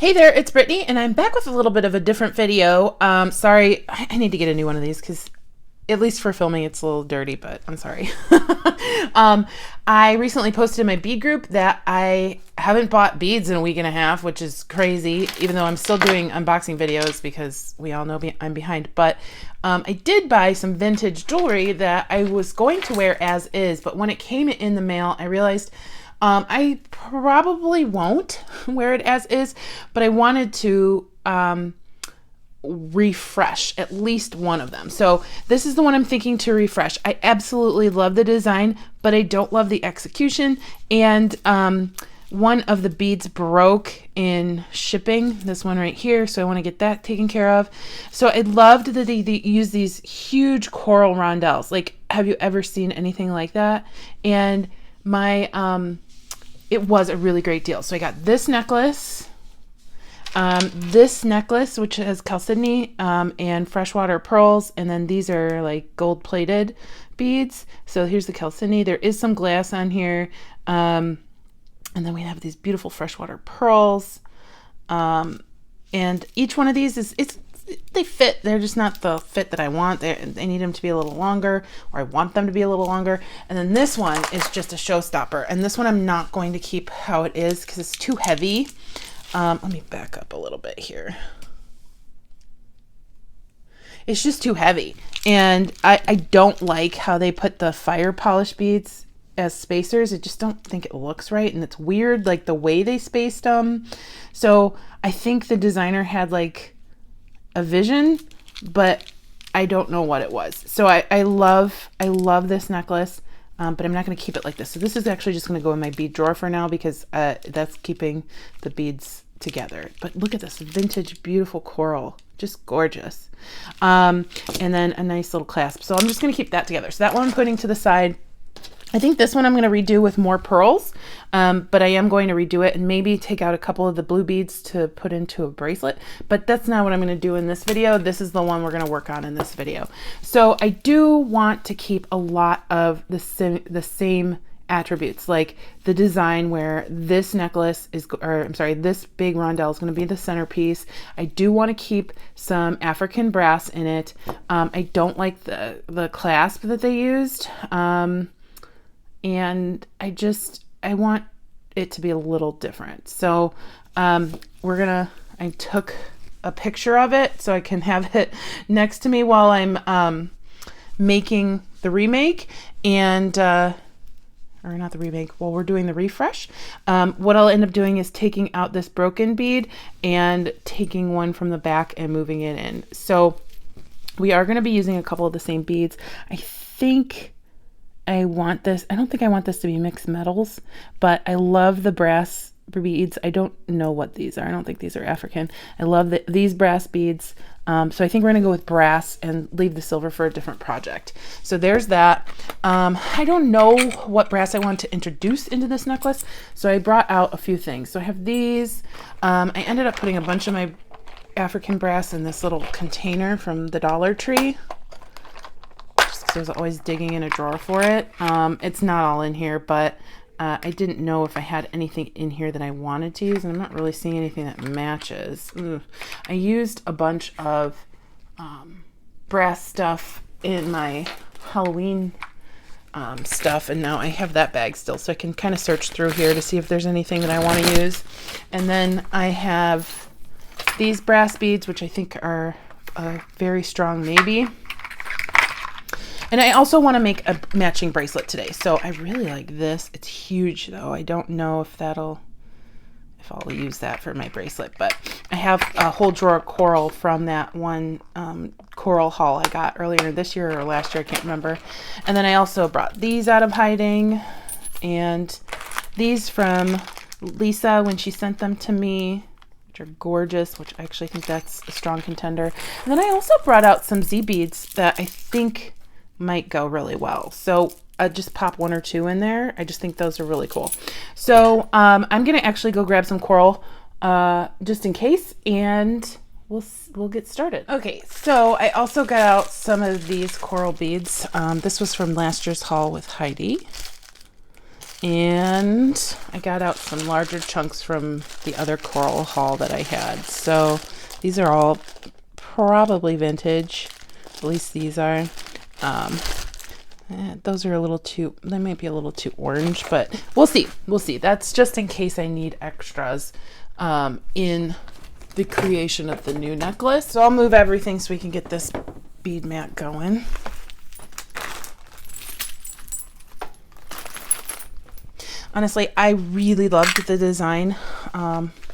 Hey there, it's Brittany, and I'm back with a little bit of a different video. Sorry, I need to get a new one of these because, at least for filming, it's a little dirty, but I'm sorry. I recently posted in my bead group that I haven't bought beads in a week and a half, which is crazy, even though I'm still doing unboxing videos because we all know I'm behind. But I did buy some vintage jewelry that I was going to wear as is, but when it came in the mail, I realized I probably won't wear it as is, but I wanted to refresh at least one of them. So this is the one I'm thinking to refresh. I absolutely love the design, but I don't love the execution. And one of the beads broke in shipping, this one right here, so I want to get that taken care of. So I loved that they use these huge coral rondelles. Like, have you ever seen anything like that? And my it was a really great deal. So I got this necklace, which has chalcedony and freshwater pearls, and then these are like gold plated beads. So here's the chalcedony. There is some glass on here, and then we have these beautiful freshwater pearls. And each one of these they fit. They're just not the fit that I want. They need them to be a little longer, or I want them to be a little longer. And then this one is just a showstopper. And this one I'm not going to keep how it is because it's too heavy. Let me back up a little bit here. It's just too heavy. And I don't like how they put the fire polish beads as spacers. I just don't think it looks right. And it's weird, like the way they spaced them. So I think the designer had like a vision, but I don't know what it was. So I love this necklace, but I'm not going to keep it like this. So this is actually just going to go in my bead drawer for now because that's keeping the beads together. But look at this vintage, beautiful coral, just gorgeous. And then a nice little clasp. So I'm just going to keep that together. So that one I'm putting to the side. I think this one I'm going to redo with more pearls, but I am going to redo it and maybe take out a couple of the blue beads to put into a bracelet, but that's not what I'm going to do in this video. This is the one we're going to work on in this video. So I do want to keep a lot of the same attributes, like the design where this necklace is, or I'm sorry, this big rondelle is going to be the centerpiece. I do want to keep some African brass in it. I don't like the clasp that they used. And I want it to be a little different. So I took a picture of it so I can have it next to me while I'm making the remake and, or not the remake, while we're doing the refresh. What I'll end up doing is taking out this broken bead and taking one from the back and moving it in. So we are going to be using a couple of the same beads. I think I don't think I want this to be mixed metals, but I love the brass beads. I don't know what these are. I don't think these are African. I love these brass beads. So I think we're going to go with brass and leave the silver for a different project. So there's that. I don't know what brass I want to introduce into this necklace. So I brought out a few things. So I have these. I ended up putting a bunch of my African brass in this little container from the Dollar Tree. I was always digging in a drawer for it. It's not all in here, but I didn't know if I had anything in here that I wanted to use, and I'm not really seeing anything that matches. I used a bunch of brass stuff in my Halloween stuff, and now I have that bag still, so I can kind of search through here to see if there's anything that I want to use. And then I have these brass beads, which I think are a very strong maybe. And I also want to make a matching bracelet today. So I really like this. It's huge though. I don't know if I'll use that for my bracelet, but I have a whole drawer of coral from that one coral haul I got earlier this year or last year. I can't remember. And then I also brought these out of hiding, and these from Lisa when she sent them to me, which are gorgeous, which I actually think that's a strong contender. And then I also brought out some Z beads that I think might go really well. So I just pop one or two in there. I just think those are really cool. So I'm going to actually go grab some coral just in case, and we'll get started. Okay, so I also got out some of these coral beads. This was from last year's haul with Heidi. And I got out some larger chunks from the other coral haul that I had. So these are all probably vintage. At least these are. Those are a little too, they might be a little too orange, but we'll see. We'll see. That's just in case I need extras in the creation of the new necklace. So I'll move everything so we can get this bead mat going. Honestly, I really loved the design,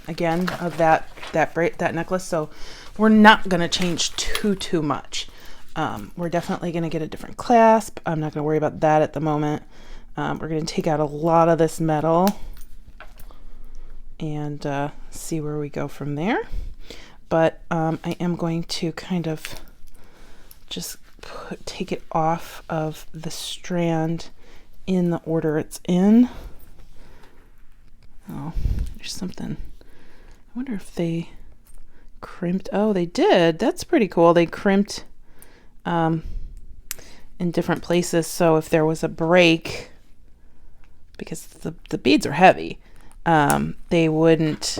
again, of that necklace. So we're not going to change too much. We're definitely going to get a different clasp. I'm not going to worry about that at the moment. We're going to take out a lot of this metal and see where we go from there. But I am going to kind of just take it off of the strand in the order it's in. Oh, there's something. I wonder if they crimped. Oh, they did. That's pretty cool. They crimped in different places. So if there was a break, because the beads are heavy, they wouldn't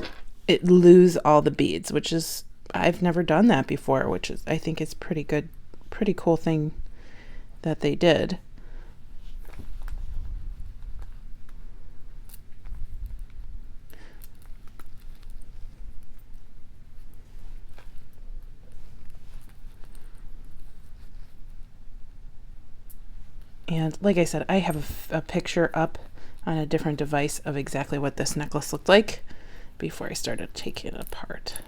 lose all the beads, which is, I've never done that before, which is, I think it's pretty good, pretty cool thing that they did. And like I said, I have a picture up on a different device of exactly what this necklace looked like before I started taking it apart.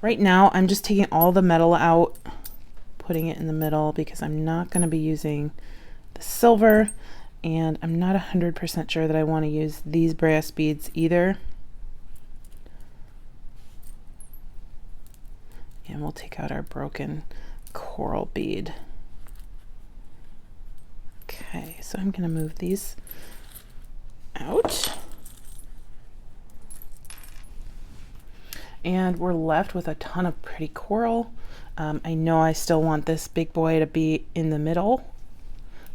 Right now, I'm just taking all the metal out, putting it in the middle because I'm not going to be using the silver, and I'm not 100% sure that I want to use these brass beads either. And we'll take out our broken coral bead. Okay, so I'm going to move these out. And we're left with a ton of pretty coral. I know I still want this big boy to be in the middle,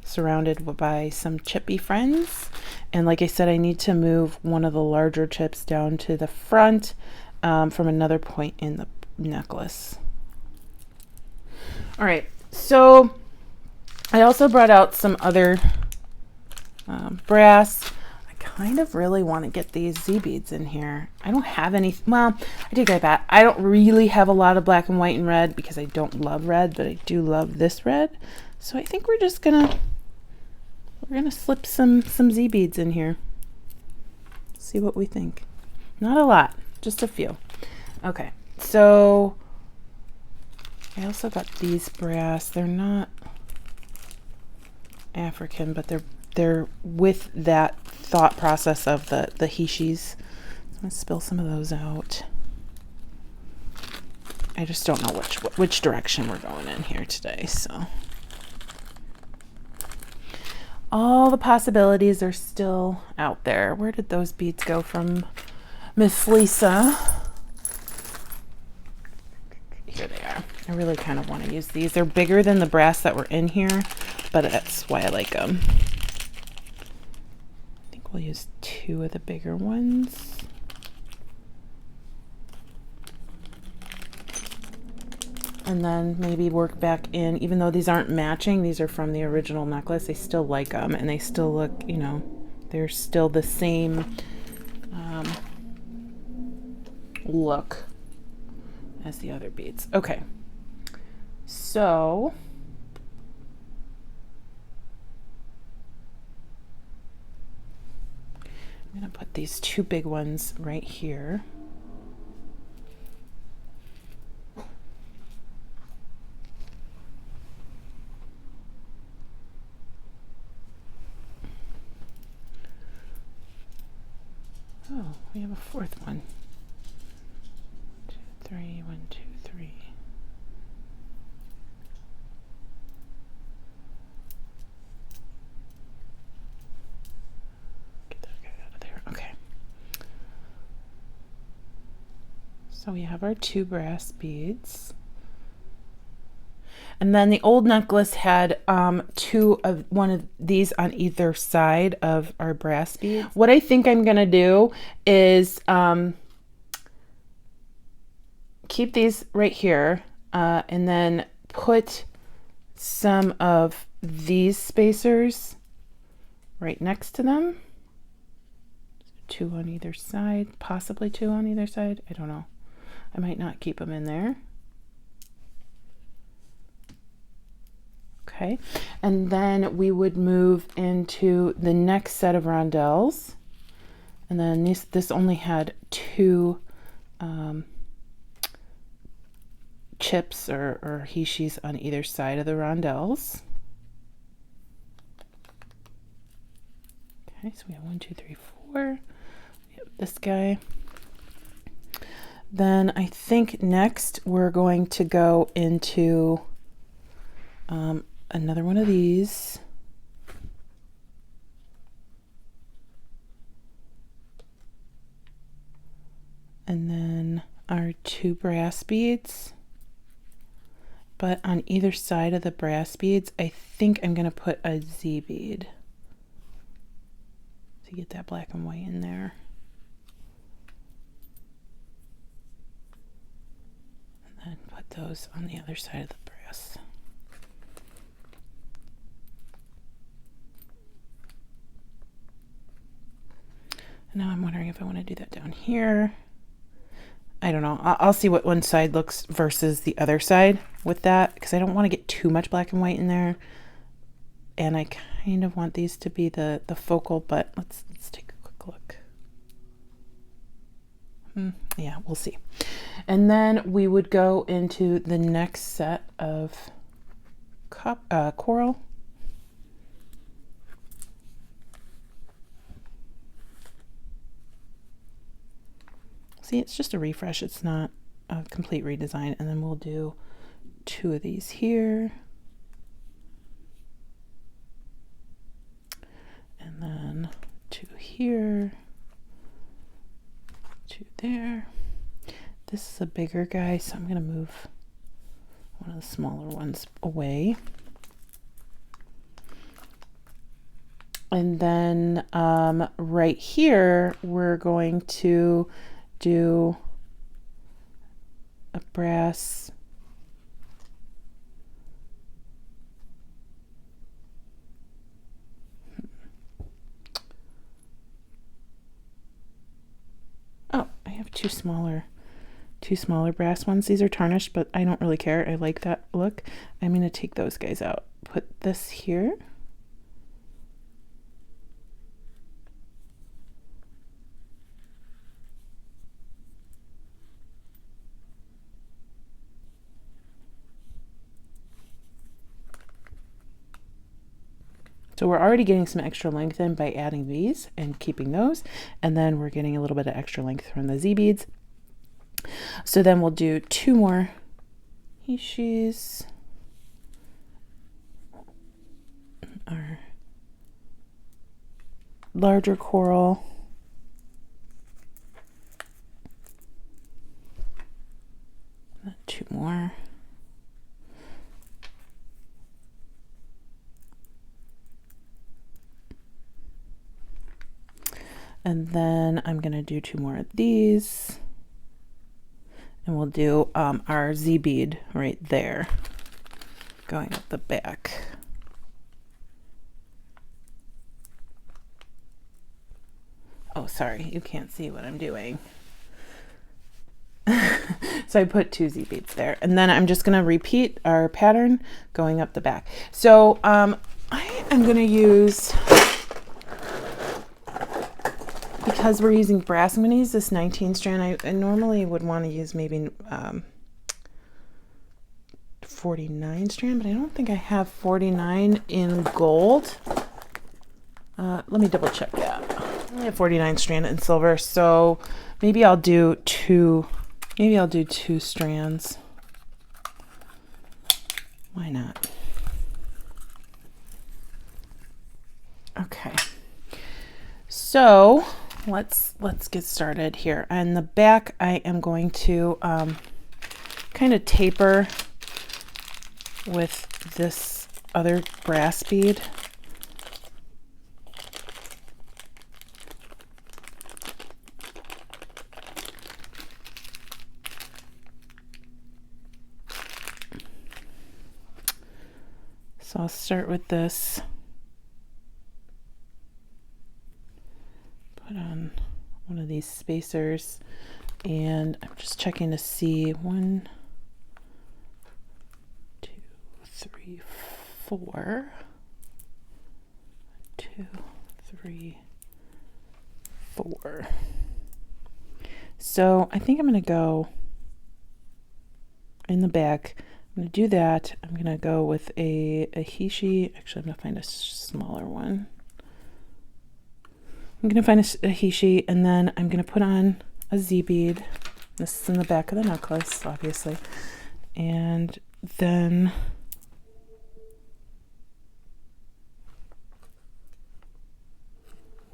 surrounded by some chippy friends. And like I said, I need to move one of the larger chips down to the front from another point in the necklace. All right, so I also brought out some other brass. Kind of really want to get these Z beads in here. I don't have any, well, I take that back. I don't really have a lot of black and white and red because I don't love red, but I do love this red. So I think we're just gonna slip some Z beads in here. See what we think. Not a lot, just a few. Okay, so I also got these brass. They're not African, but they're with that thought process of the hishis. I'm gonna spill some of those out. I just don't know which direction we're going in here today, so all the possibilities are still out there. Where did those beads go from Miss Lisa? Here they are. I really kind of want to use these. They're bigger than the brass that were in here, but that's why I like them. We'll use two of the bigger ones. And then maybe work back in, even though these aren't matching, these are from the original necklace, they still like them and they still look, you know, they're still the same look as the other beads. Okay, so I'm going to put these two big ones right here. Oh, we have a fourth one. So we have our 2 brass beads. And then the old necklace had one of these on either side of our brass beads. What I think I'm going to do is keep these right here and then put some of these spacers right next to them. 2 on either side, possibly 2 on either side. I don't know. I might not keep them in there. Okay, and then we would move into the next set of rondelles, and then this only had 2 chips or he/she's on either side of the rondelles. Okay, so we have 1, 2, 3, 4. We have this guy. Then I think next we're going to go into another one of these. And then our 2 brass beads. But on either side of the brass beads, I think I'm going to put a Z bead to get that black and white in there. And then put those on the other side of the brass. Now I'm wondering if I want to do that down here. I don't know. I'll see what one side looks versus the other side with that, because I don't want to get too much black and white in there. And I kind of want these to be the focal, but let's take a quick look. Yeah, we'll see. And then we would go into the next set of coral. See, it's just a refresh. It's not a complete redesign. And then we'll do 2 of these here. And then 2 here. 2 there. This is a bigger guy, so I'm going to move one of the smaller ones away. And then right here, we're going to do a brass oh, I have two smaller brass ones. These are tarnished, but I don't really care. I like that look. I'm going to take those guys out. Put this here. So we're already getting some extra length in by adding these and keeping those. And then we're getting a little bit of extra length from the Z beads. So then we'll do 2 more he/she's. Our larger coral. And then 2 more. And then I'm going to do 2 more of these. And we'll do our Z bead right there, going up the back. Oh, sorry, you can't see what I'm doing. So I put 2 Z beads there. And then I'm just going to repeat our pattern going up the back. So I am going to use... Because we're using brass, I'm going to use this 19 strand. I normally would want to use maybe 49 strand, but I don't think I have 49 in gold. Let me double check that. I have 49 strand in silver, so maybe I'll do 2. Maybe I'll do 2 strands. Why not? Okay. So let's get started here. On the back, I am going to kind of taper with this other brass bead. So I'll start with this. Put on one of these spacers, and I'm just checking to see 1, 2, 3, 4. 2, 3, 4. So I think I'm going to go in the back. I'm going to do that. I'm going to go with a Hishi. Actually, I'm going to find a smaller one. I'm going to find a Hishi, and then I'm going to put on a Z bead. This is in the back of the necklace, obviously. And then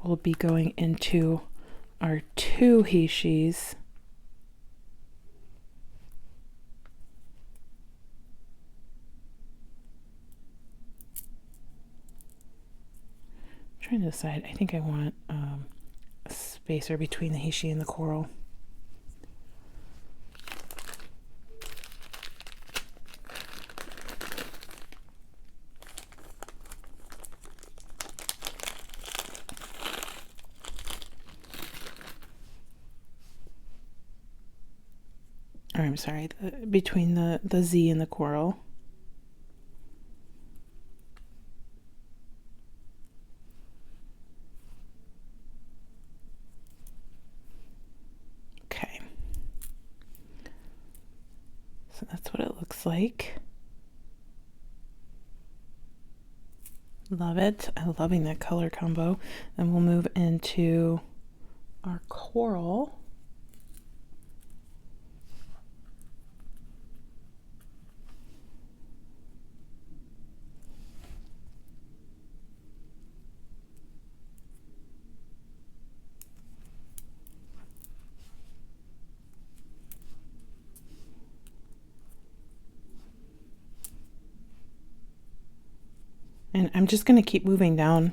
we'll be going into our 2 Hishis. Trying to decide. I think I want a spacer between the Hishi and the coral. Or I'm sorry, between the Z and the coral. So that's what it looks like. Love it. I'm loving that color combo. Then we'll move into our coral. And I'm just going to keep moving down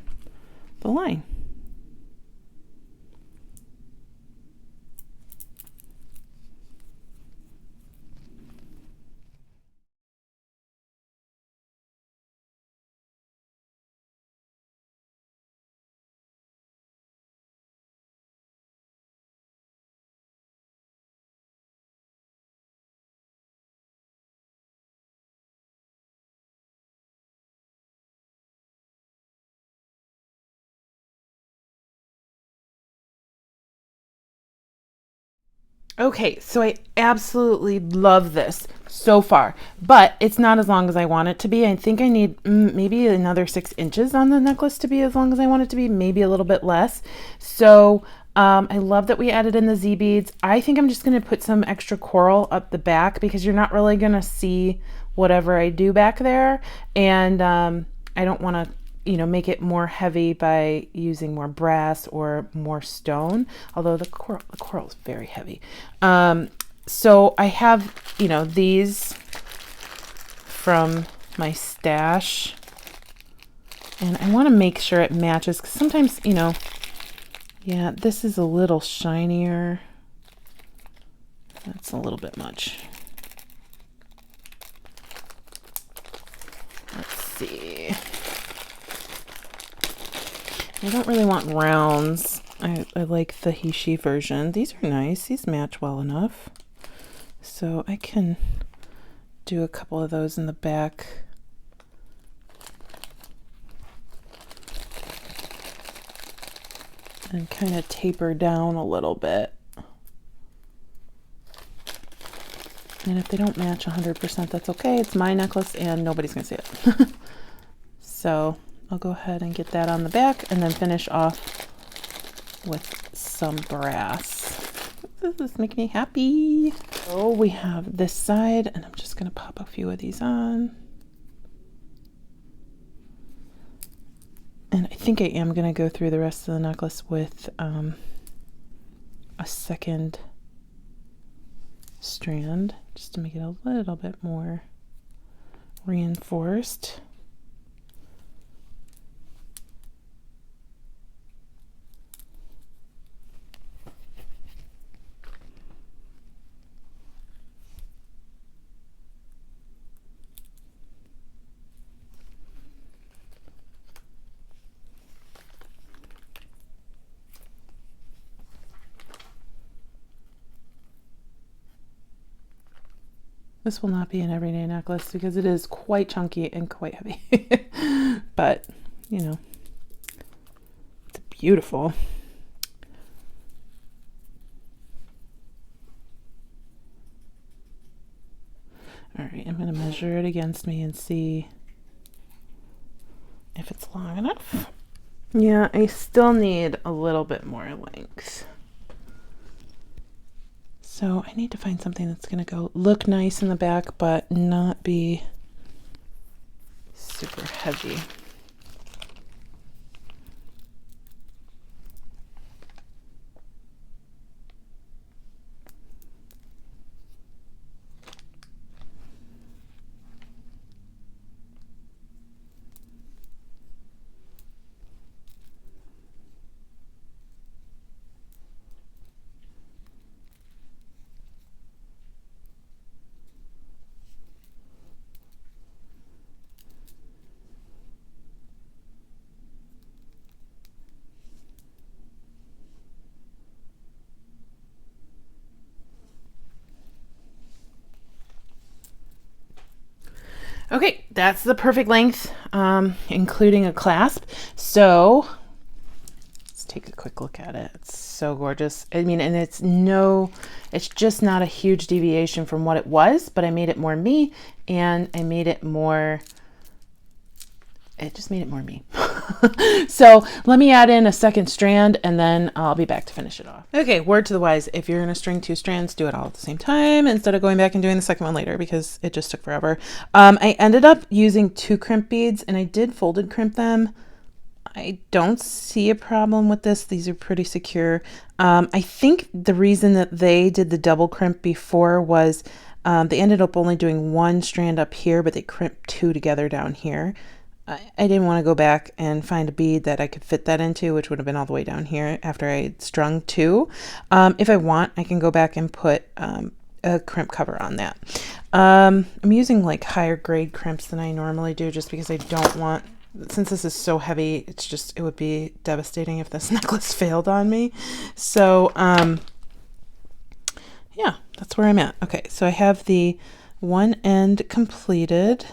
the line. Okay, so I absolutely love this so far, but it's not as long as I want it to be. I think I need maybe another 6 inches on the necklace to be as long as I want it to be, maybe a little bit less. So I love that we added in the Z beads. I think I'm just going to put some extra coral up the back because you're not really going to see whatever I do back there. And I don't want to make it more heavy by using more brass or more stone, although the coral is very heavy. So I have, these from my stash, and I want to make sure it matches because sometimes, yeah, this is a little shinier. That's a little bit much. Let's see. I don't really want rounds. I like the Hishi version. These are nice. These match well enough. So I can do a couple of those in the back. And kind of taper down a little bit. And if they don't match 100%, that's okay. It's my necklace and nobody's going to see it. So I'll go ahead and get that on the back and then finish off with some brass. This is making me happy. So we have this side, and I'm just going to pop a few of these on. And I think I am going to go through the rest of the necklace with a second strand just to make it a little bit more reinforced. This will not be an everyday necklace because it is quite chunky and quite heavy. But, you know, it's beautiful. All right, I'm going to measure it against me and see if it's long enough. Yeah, I still need a little bit more length. So I need to find something that's going to go look nice in the back, but not be super heavy. Okay, that's the perfect length, including a clasp. So let's take a quick look at it. It's so gorgeous. I mean, and it's just not a huge deviation from what it was, but I made it more me, and I made it more, it just made it more me. So let me add in a second strand and then I'll be back to finish it off. Okay, word to the wise, if you're gonna string 2 strands, do it all at the same time instead of going back and doing the second one later because it just took forever. I ended up using 2 crimp beads and I did folded crimp them. I don't see a problem with this. These are pretty secure. I think the reason that they did the double crimp before was they ended up only doing 1 strand up here, but they crimped 2 together down here. I didn't want to go back and find a bead that I could fit that into, which would have been all the way down here after I strung 2. If I want, I can go back and put a crimp cover on that. I'm using like higher grade crimps than I normally do just because I don't want, since this is so heavy, it would be devastating if this necklace failed on me. So yeah, that's where I'm at. Okay, so I have the one end completed.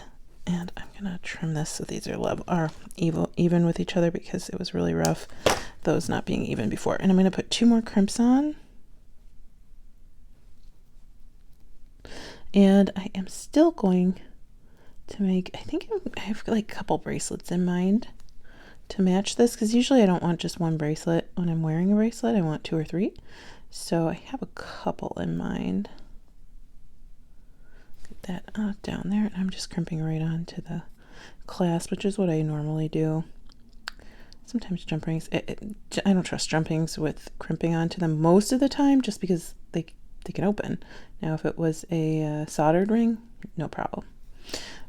And I'm gonna trim this so these are even with each other because it was really rough, those not being even before. And I'm gonna put 2 more crimps on. And I am still going to make, I think I have like a couple bracelets in mind to match this because usually I don't want just 1 bracelet when I'm wearing a bracelet. I want 2 or 3. So I have a couple in mind. That down there, and I'm just crimping right onto the clasp, which is what I normally do. Sometimes jump rings, I don't trust jump rings with crimping onto them most of the time just because they can open. Now if it was a soldered ring, no problem.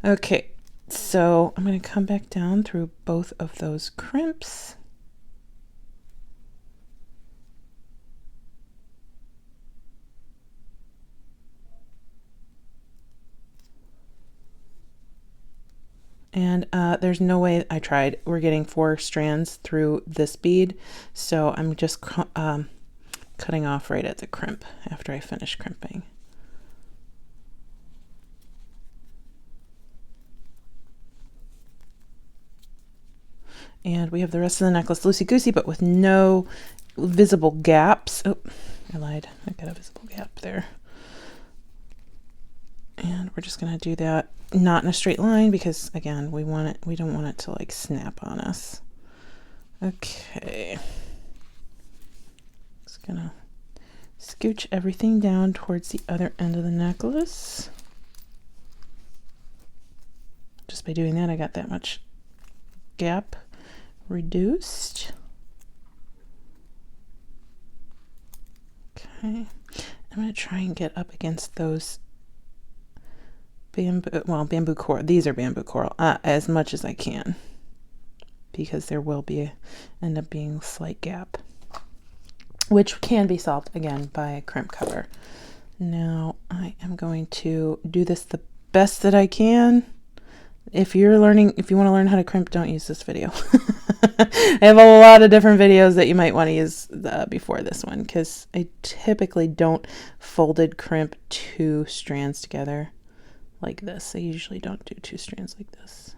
Okay, so I'm going to come back down through both of those crimps. And there's no way, I tried, we're getting 4 strands through this bead, so I'm just cutting off right at the crimp after I finish crimping. And we have the rest of the necklace loosey-goosey, but with no visible gaps. Oh, I lied, I got a visible gap there. And we're just going to do that not in a straight line because again, we don't want it to like snap on us. Okay. Just going to scooch everything down towards the other end of the necklace. Just by doing that, I got that much gap reduced. Okay, I'm going to try and get up against those bamboo coral. These are bamboo coral, as much as I can, because there will end up being a slight gap, which can be solved again by a crimp cover. Now I am going to do this the best that I can. If you want to learn how to crimp, don't use this video. I have a lot of different videos that you might want to use before this one, because I typically don't folded crimp 2 strands together like this. I usually don't do 2 strands like this.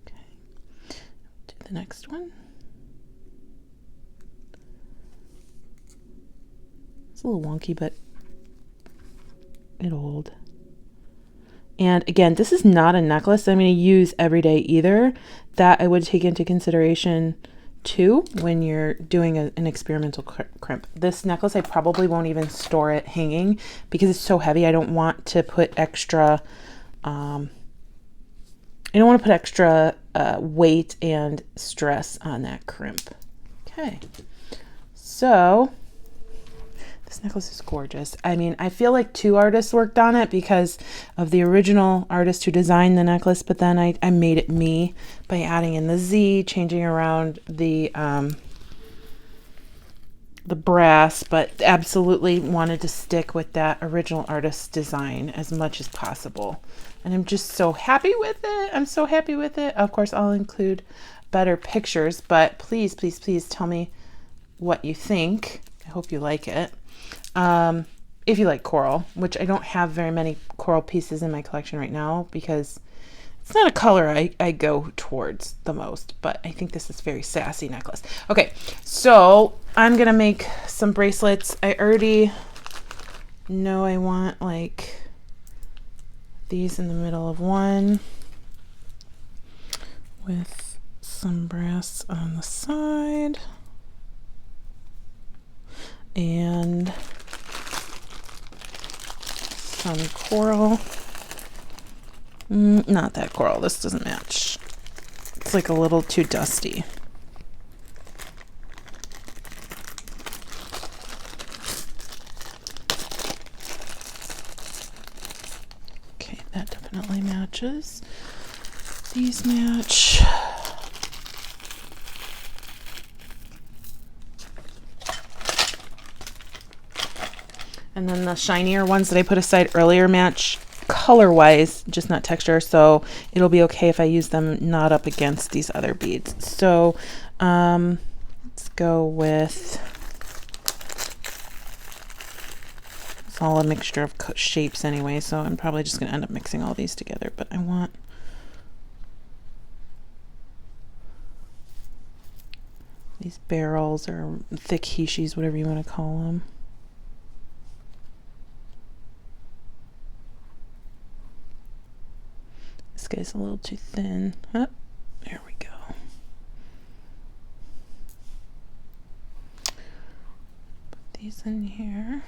Okay, do the next one. It's a little wonky, but it'll hold. And again, this is not a necklace I'm going to use every day either. That I would take into consideration too when you're doing an experimental crimp. This necklace, I probably won't even store it hanging because it's so heavy. I don't want to put extra, weight and stress on that crimp. Okay, so this necklace is gorgeous. I mean, I feel like 2 artists worked on it because of the original artist who designed the necklace, but then I made it me by adding in the Z, changing around the brass, but absolutely wanted to stick with that original artist's design as much as possible. And I'm just so happy with it. I'm so happy with it. Of course, I'll include better pictures, but please, please, please tell me what you think. I hope you like it. If you like coral, which I don't have very many coral pieces in my collection right now because it's not a color I go towards the most, but I think this is a very sassy necklace. Okay, so I'm gonna make some bracelets. I already know I want like these in the middle of one with some brass on the side and some coral. Not that coral. This doesn't match. It's like a little too dusty. Okay, that definitely matches. These match. And then the shinier ones that I put aside earlier match color-wise, just not texture, so it'll be okay if I use them not up against these other beads. So let's go with, it's all a mixture of shapes anyway, so I'm probably just going to end up mixing all these together, but I want these barrels or thick hishis, whatever you want to call them. This guy's a little too thin. Oh, there we go. Put these in here.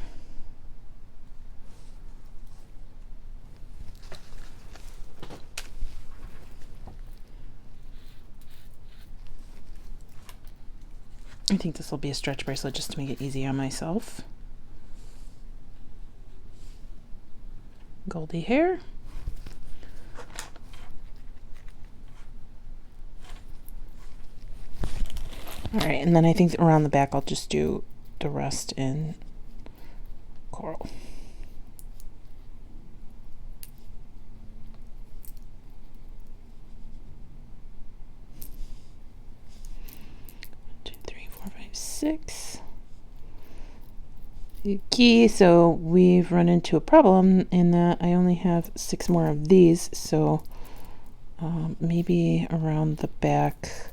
I think this will be a stretch bracelet just to make it easy on myself. Goldy hair. All right, and then I think around the back I'll just do the rest in coral. Two, three, four, five, six. Okay, so we've run into a problem in that I only have 6 more of these, so maybe around the back.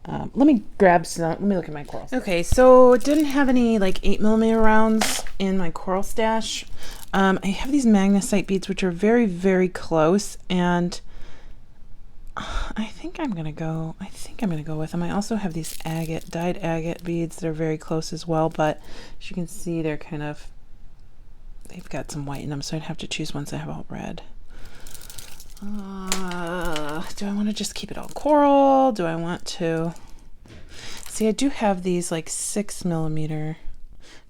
Let me grab some. Let me look at my coral stash. Okay, so didn't have any like 8mm rounds in my coral stash. I have these magnesite beads which are very, very close, and I think I'm gonna go with them. I also have these dyed agate beads that are very close as well, but as you can see, they've got some white in them, so I'd have to choose ones that have all red. Do I want to just keep it all coral? Do I want to? See, I do have these like 6mm.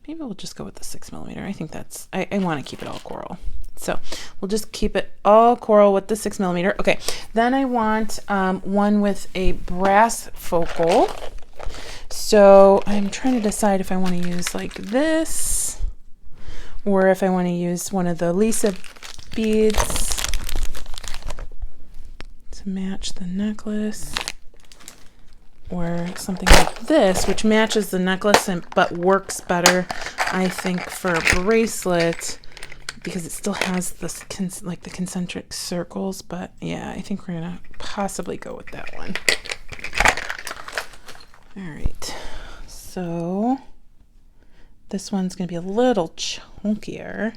Maybe we'll just go with the 6mm. I think that's, I want to keep it all coral. So we'll just keep it all coral with the 6mm. Okay, then I want one with a brass focal. So I'm trying to decide if I want to use like this or if I want to use one of the Lisa beads to match the necklace, or something like this, which matches the necklace but works better, I think, for a bracelet because it still has this like the concentric circles. But yeah, I think we're gonna possibly go with that one. All right, so this one's gonna be a little chunkier.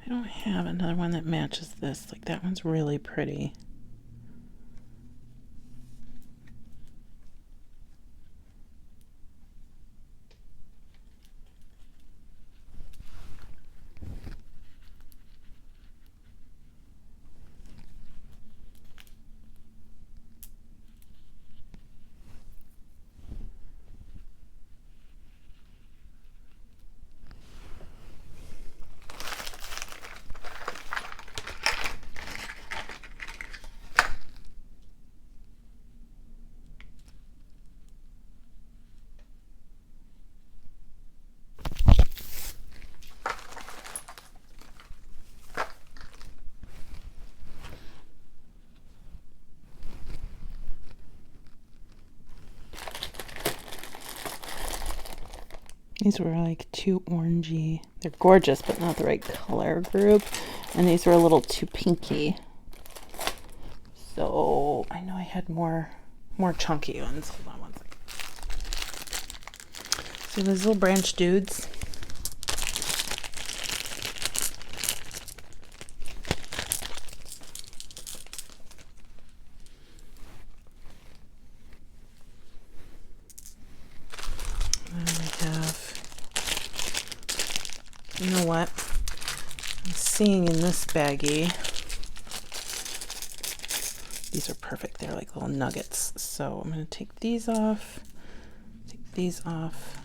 I don't have another one that matches this. Like that one's really pretty. These were like too orangey. They're gorgeous, but not the right color group. And these were a little too pinky. So I know I had more chunky ones. Hold on one second. See those little branch dudes? You know what? I'm seeing in this baggie, these are perfect. They're like little nuggets. So I'm going to take these off, take these off,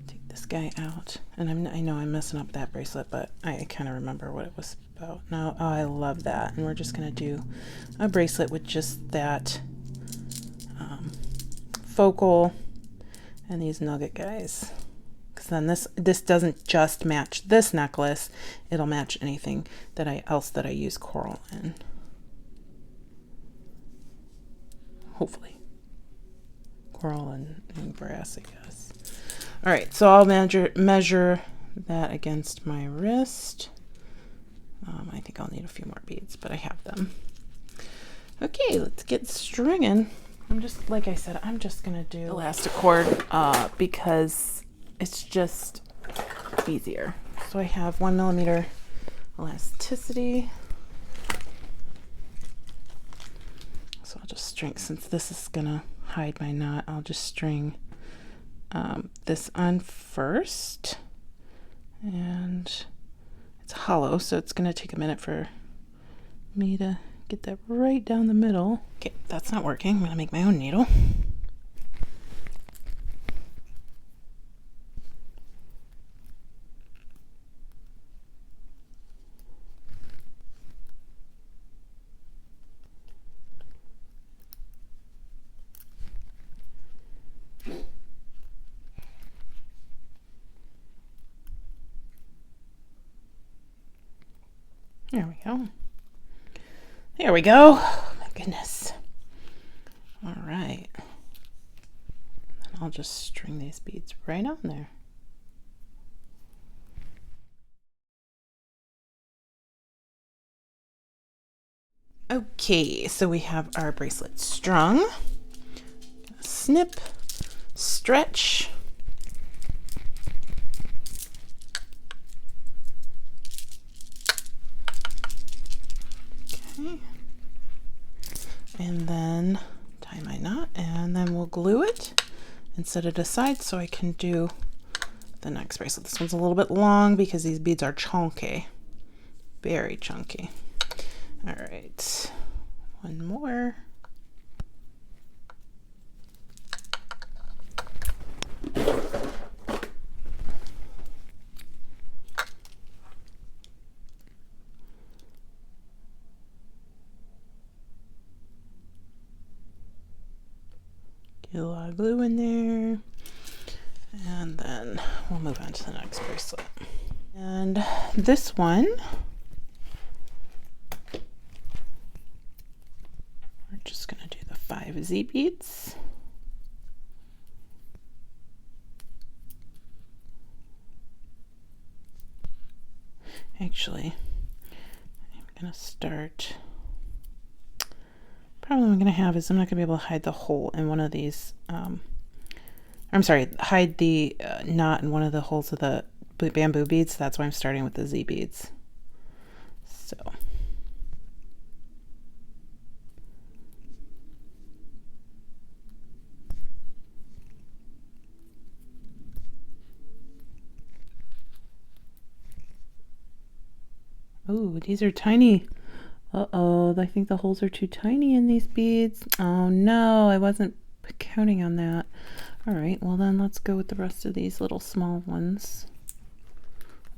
take this guy out. And I know I'm messing up that bracelet, but I kind of remember what it was about. Now, oh, I love that. And we're just going to do a bracelet with just that focal and these nugget guys. Then this doesn't just match this necklace, it'll match anything that I use coral in. Hopefully. Coral and brass, I guess. All right, so I'll measure that against my wrist. I think I'll need a few more beads, but I have them. Okay, let's get stringing. I'm just, like I said, I'm just gonna do elastic cord because it's just easier. So I have 1mm elasticity. So I'll just string, since this is gonna hide my knot, I'll just string this on first. And it's hollow, so it's gonna take a minute for me to get that right down the middle. Okay, that's not working. I'm gonna make my own needle. There we go. There we go. Oh, my goodness. All right. And I'll just string these beads right on there. Okay, so we have our bracelet strung. Snip, stretch. and then tie my knot, and then we'll glue it and set it aside so I can do the next bracelet. This one's a little bit long because these beads are chunky, very chunky. All right, one more. Get a lot of glue in there, and then we'll move on to the next bracelet. And this one, we're just gonna do the 5 Z beads. Actually, I'm gonna start. Problem I'm gonna have is I'm not gonna be able to hide the hole in one of these. I'm sorry, hide the knot in one of the holes of the bamboo beads. That's why I'm starting with the Z beads. So. Ooh, these are tiny. Uh-oh, I think the holes are too tiny in these beads. Oh no, I wasn't counting on that. All right, well then let's go with the rest of these little small ones.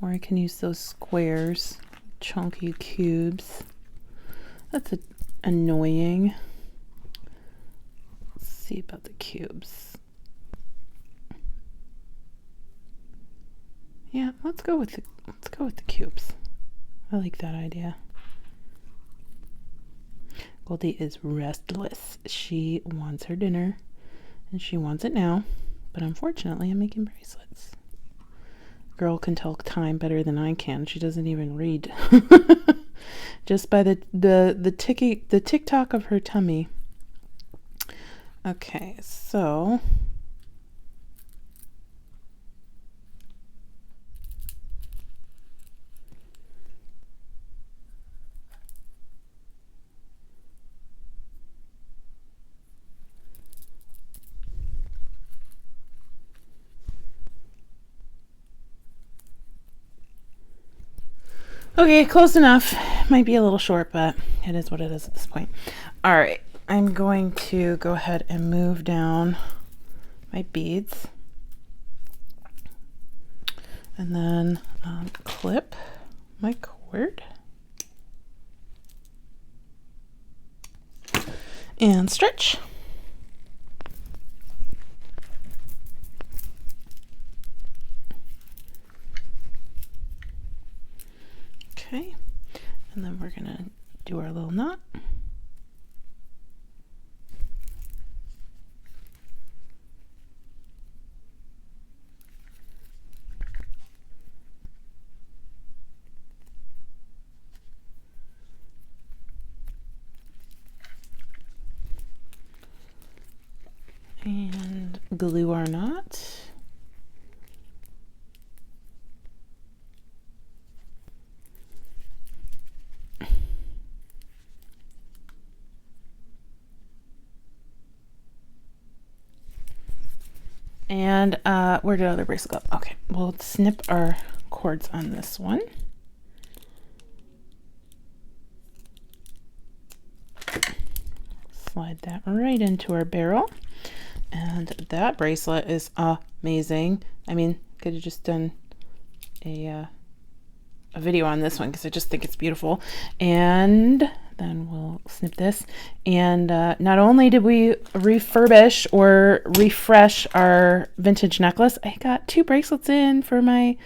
Or I can use those squares, chunky cubes. That's annoying. Let's see about the cubes. Yeah, let's go with the cubes. I like that idea. Goldie is restless. She wants her dinner, and she wants it now. But unfortunately, I'm making bracelets. Girl can tell time better than I can. She doesn't even read. Just by the tick-tock of her tummy. Okay, so okay, close enough. Might be a little short, but it is what it is at this point. All right, I'm going to go ahead and move down my beads. And then clip my cord. And stretch. Okay, and then we're gonna do our little knot. And glue our knot. And where did other bracelet go? Okay, we'll snip our cords on this one. Slide that right into our barrel. And that bracelet is amazing. I mean, could have just done a video on this one because I just think it's beautiful. And then we'll snip this. And not only did we refurbish or refresh our vintage necklace, I got 2 bracelets in for my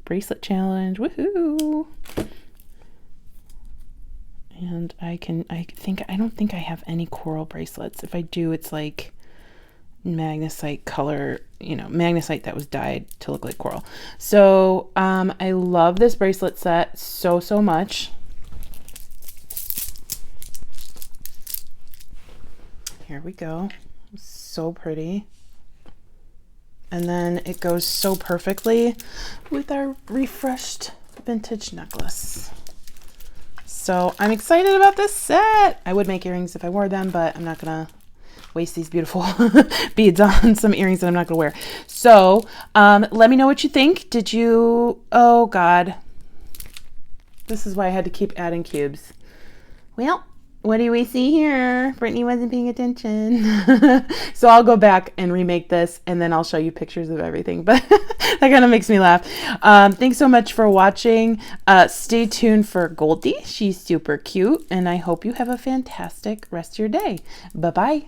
bracelet challenge. Woohoo! And I don't think I have any coral bracelets. If I do, it's like magnesite color, you know, magnesite that was dyed to look like coral. So I love this bracelet set so much. Here we go. So pretty. And then it goes so perfectly with our refreshed vintage necklace. So I'm excited about this set. I would make earrings if I wore them, but I'm not gonna waste these beautiful beads on some earrings that I'm not gonna wear. So let me know what you think. Did you, oh God, this is why I had to keep adding cubes. Well, what do we see here? Brittany wasn't paying attention. So I'll go back and remake this, and then I'll show you pictures of everything. But that kind of makes me laugh. Thanks so much for watching. Stay tuned for Goldie. She's super cute, and I hope you have a fantastic rest of your day. Bye-bye.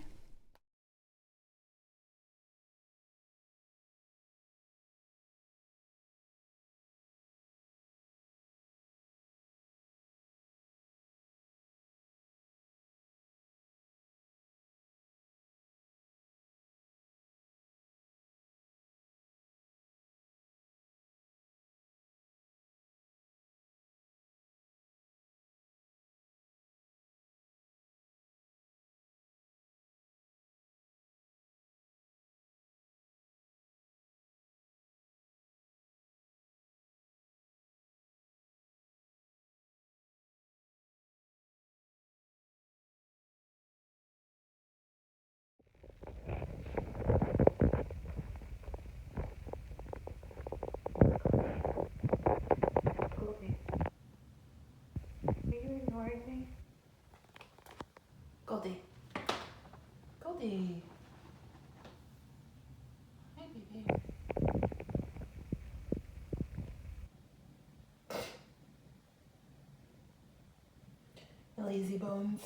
Goldie, are you ignoring me? Goldie. Goldie. Hi, baby. Lazy bones.